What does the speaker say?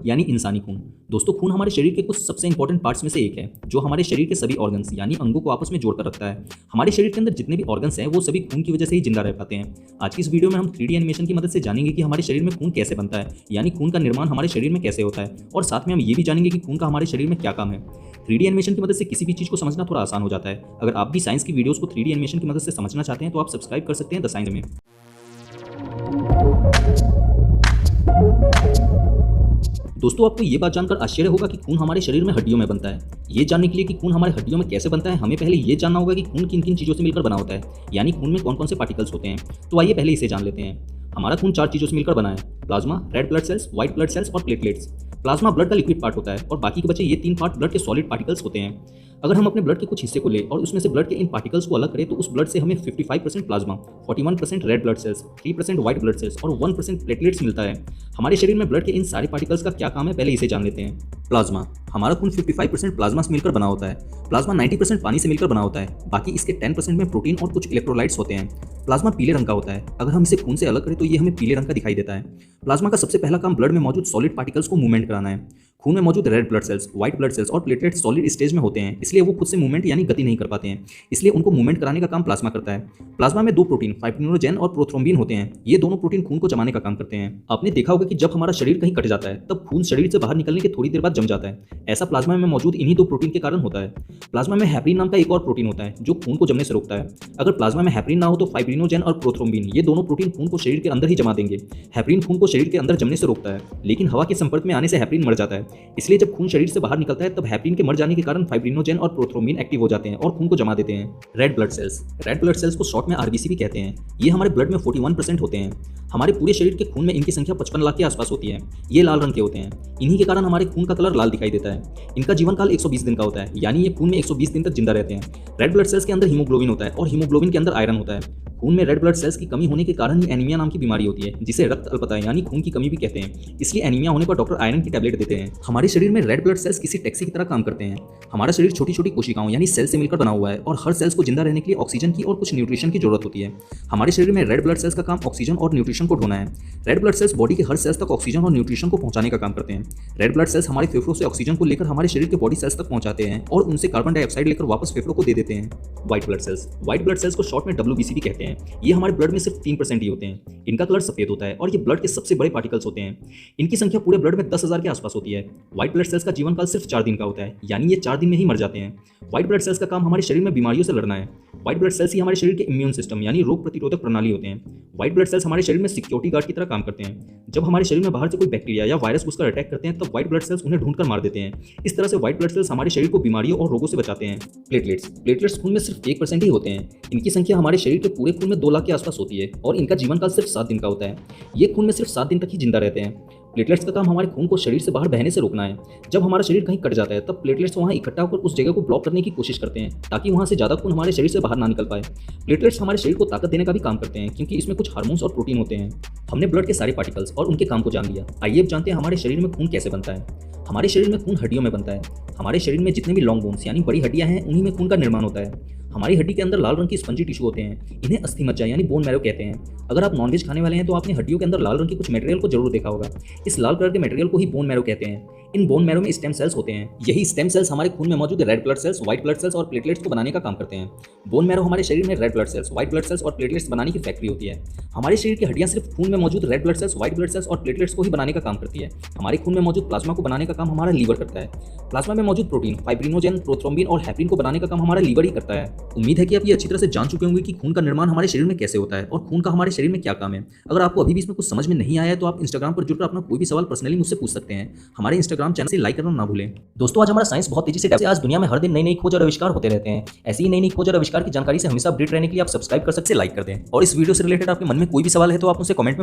यानी इंसानी खून। दोस्तों, खून हमारे शरीर के कुछ सबसे इंपॉर्टेंट पार्ट्स में से एक है जो हमारे शरीर के सभी ऑर्गन्स यानी अंगों को आपस में जोड़कर रखता है। हमारे शरीर के अंदर जितने भी ऑर्गन्स हैं वो सभी खून की वजह से ही जिंदा रह पाते हैं। आज की इस वीडियो में हम 3D एनिमेशन की मदद से जानेंगे कि हमारे शरीर में खून कैसे बनता है, यानी खून का निर्माण हमारे शरीर में कैसे होता है, और साथ में हम ये भी जानेंगे कि खून का हमारे शरीर में क्या काम है। 3D एनिमेशन की मदद से किसी भी चीज़ को समझना थोड़ा आसान हो जाता है। अगर आप भी साइंस की वीडियोस को 3D एनिमेशन की मदद से समझना चाहते हैं तो आप सब्सक्राइब कर सकते हैं द साइंस में। दोस्तों, आपको ये बात जानकर आश्चर्य होगा कि खून हमारे शरीर में हड्डियों में बनता है। ये जानने के लिए कि खून हमारे हड्डियों में कैसे बनता है, हमें पहले ये जानना होगा कि खून किन किन चीज़ों से मिलकर बना होता है, यानी खून में कौन कौन से पार्टिकल्स होते हैं। तो आइए पहले इसे जान लेते हैं। हमारा खून 4 चीज़ों से मिलकर बना है: plasma, red blood cells, white blood cells और प्लेटलेट्स। प्लाज्मा ब्लड का लिक्विड पार्ट होता है और बाकी के बचे ये 3 पार्ट ब्लड के सॉलिड पार्टिकल्स होते हैं। अगर हम अपने ब्लड के कुछ हिस्से को लें और उसमें से ब्लड के इन पार्टिकल्स को अलग करें तो उस ब्लड से हमें 55% plasma, 41% red blood cells, 3% white blood cells और 1% प्लेटलेट्स मिलता है। हमारे शरीर में ब्लड के इन सारे पार्टिकल्स का क्या काम है, पहले इसे जान लेते हैं। प्लाज्मा। हमारा खून 55% प्लाज्मा से मिलकर बना होता है। प्लाज्मा 90% पानी से मिलकर बना होता है, बाकी इसके 10% में प्रोटीन और कुछ इलेक्ट्रोलाइट्स होते हैं। प्लाज्मा पीले रंग का होता है। अगर हम इसे खून से अलग करें तो ये हमें पीले रंग का दिखाई देता है। प्लाज्मा का सबसे पहला काम ब्लड में मौजूद सॉलिड पार्टिकल्स को मूवमेंट कराना है। खून में मौजूद red blood cells, white blood cells और प्लेटलेट्स सॉलिड स्टेज में होते हैं, इसलिए वो खुद से मूवमेंट यानी गति नहीं कर पाते हैं, इसलिए उनको मूवमेंट कराने का काम प्लाज्मा करता है। प्लाज्मा में 2 प्रोटीन फाइब्रिनोजेन और प्रोथ्रोम्बिन होते हैं। ये दोनों प्रोटीन खून को जमाने का काम करते हैं। आपने देखा होगा कि जब हमारा शरीर कहीं कट जाता है तब खून शरीर से बाहर निकलने के थोड़ी देर बाद जम जाता है। ऐसा प्लाज्मा में मौजूद इन्हीं 2 प्रोटीन के कारण होता है। प्लाज्मा में हेपरिन नाम का एक और प्रोटीन होता है जो खून को जमने से रोकता है। अगर प्लाज्मा में हेपरिन ना हो तो फाइब्रिनोजेन और प्रोथ्रोम्बिन ये दोनों प्रोटीन खून को शरीर के अंदर ही जमा देंगे। हेपरिन खून को शरीर के अंदर जमने से रोकता है, लेकिन हवा के संपर्क में आने से हेपरिन मर जाता है, इसलिए जब खून शरीर से बाहर निकलता है तब हेपरिन के मर जाने के कारण फाइब्रिनोजेन और प्रोथ्रोम्बिन एक्टिव हो जाते हैं और खून को जमा देते हैं। Red blood cells. Red blood cells को शॉर्ट में आरबीसी भी कहते हैं। ये हमारे ब्लड में 41% होते हैं। हमारे पूरे शरीर के खून में इनकी संख्या 55 लाख के आसपास होती है। ये लाल रंग के होते हैं। इन्हीं के कारण हमारे खून का कलर लाल दिखाई देता है। इनका जीवन काल 120 दिन का होता है, यानी ये खून में 120 दिन तक जिंदा रहते हैं। रेड ब्लड सेल्स के अंदर हीमोग्लोबिन होता है और हीमोग्लोबिन के अंदर आयरन होता है। खून में रेड ब्लड सेल्स की कमी होने के कारण ही एनीमिया नाम की बीमारी होती है, जिसे रक्त अल्पता यानी खून की कमी भी कहते हैं। इसलिए एनीमिया होने पर डॉक्टर आयरन की टैबलेट देते हैं। हमारे शरीर में रेड ब्लड सेल्स किसी टैक्सी की तरह काम करते हैं। हमारा शरीर छोटी छोटी कोशिकाओं यानी सेल से मिलकर बना हुआ है और हर सेल्स को जिंदा रहने के लिए ऑक्सीजन की और कुछ न्यूट्रिशन की जरूरत होती है। हमारे शरीर में रेड ब्लड सेल्स का काम ऑक्सीजन और न्यूट्रिशन को ढोना है। रेड ब्लड सेल्स बॉडी के हर सेल्स तक ऑक्सीजन और न्यूट्रिशन को पहुंचाने का काम करते हैं। रेड ब्लड सेल्स हमारे फेफड़ों से ऑक्सीजन को लेकर हमारे शरीर के बॉडी सेल्स तक पहुंचाते हैं और उनसे कार्बन डाइऑक्साइड लेकर वापस फेफड़ों को दे देते हैं। White blood cells. White blood cells को शॉर्ट में WBC भी कहते हैं। ये हमारे ब्लड में सिर्फ 3% ही होते हैं। इनका कलर सफेद होता है और ये ब्लड के सबसे बड़े पार्टिकल्स होते हैं। इनकी संख्या पूरे ब्लड में 10,000 के आसपास होती है। व्हाइट ब्लड सेल्स का जीवन काल सिर्फ 4 दिन का होता है, यानी ये 4 दिन में ही मर जाते हैं। व्हाइट ब्लड सेल्स का काम हमारे शरीर में बीमारियों से लड़ना है। व्हाइट ब्लड सेल्स ही हमारे शरीर के इम्यून सिस्टम यानी रोग प्रतिरोधक प्रणाली होते हैं। व्हाइट ब्लड सेल्स हमारे शरीर में सिक्योरिटी गार्ड की तरह काम करते हैं। जब हमारे शरीर में बाहर से कोई बैक्टीरिया या वायरस घुसकर अटैक करते हैं तब व्हाइट ब्लड सेल्स उन्हें ढूंढकर मार देते हैं। इस तरह से व्हाइट ब्लड सेल्स हमारे शरीर को बीमारियों और रोगों से बचाते हैं। प्लेटलेट्स। प्लेटलेट्स खून में सिर्फ 1% ही होते हैं। इनकी संख्या हमारे शरीर के पूरे खून में 2 लाख के आसपास होती है और इनका जीवन काल सिर्फ 7 दिन का होता है। ये खून में सिर्फ 7 दिन तक ही जिंदा रहते हैं। प्लेटलेट्स का काम हमारे खून को शरीर से बाहर बहने से रोकना है। जब हमारा शरीर कहीं कट जाता है तब प्लेटलेट्स वहां इकट्ठा होकर उस जगह को ब्लॉक करने की कोशिश करते हैं ताकि वहां से ज़्यादा खून हमारे शरीर से बाहर ना निकल पाए। प्लेटलेट्स हमारे शरीर को ताकत देने का भी काम करते हैं क्योंकि इसमें कुछ हार्मोन्स और प्रोटीन होते हैं। हमने ब्लड के सारे पार्टिकल्स और उनके काम को जान लिया। आइए अब जानते हैं हमारे शरीर में खून कैसे बनता है। हमारे शरीर में खून हड्डियों में बनता है। हमारे शरीर में जितने भी लॉन्ग बोन्स यानी बड़ी हड्डियां हैं उन्हीं में खून का निर्माण होता है। हमारी हड्डी के अंदर लाल रंग की स्पंजी टिश्यू होते हैं, इन्हें अस्थि मज्जा यानी बोन मैरो कहते हैं। अगर आप नॉनवेज खाने वाले हैं तो आपने हड्डियों के अंदर लाल रंग की कुछ मटेरियल को जरूर देखा होगा। इस लाल कलर के मटेरियल को ही बोन मैरो कहते हैं। इन बोन मैरो में स्टेम सेल्स होते हैं। यही स्टेम सेल्स हमारे खून में मौजूद red blood cells, white blood cells और प्लेटलेट्स को बनाने का काम करते हैं। बोन मैरो हमारे शरीर में red blood cells, white blood cells और प्लेटलेट्स बनाने की फैक्ट्री होती है। हमारे शरीर की हड्डियां सिर्फ खून में मौजूद red blood cells, white blood cells और प्लेटलेट्स को ही बनाने का काम करती है। हमारे खून में मौजूद प्लाज्मा को बनाने का काम हमारा लीवर करता है। प्लाज्मा में मौजूद प्रोटीन फाइब्रिनोजेन, प्रोथ्रोम्बिन और हेपरिन को बनाने का काम हमारा लीवर ही करता है। उम्मीद है कि आप ये अच्छी तरह से जान चुके होंगे कि खून का निर्माण हमारे शरीर में कैसे होता है और खून का हमारे शरीर में क्या काम है। अगर आपको अभी भी इसमें कुछ समझ में नहीं आया है तो आप इंस्टाग्राम पर जुड़कर अपना कोई भी सवाल पर्सनली मुझसे पूछ सकते हैं। हमारे इंस्टाग्राम चैनल से लाइक करना ना भूलें। दोस्तों, आज हमारा साइंस बहुत तेजी से आज दुनिया में हर दिन नई नई खोज और आविष्कार होते रहते हैं। ऐसी ही नई नई खोज और आविष्कार की जानकारी से हमेशा अपडेट रहने के लिए आप सब्सक्राइब कर सकते हैं, लाइक कर दें। और इस वीडियो से रिलेटेड आपके मन में कोई भी सवाल है तो आप मुझसे कमेंट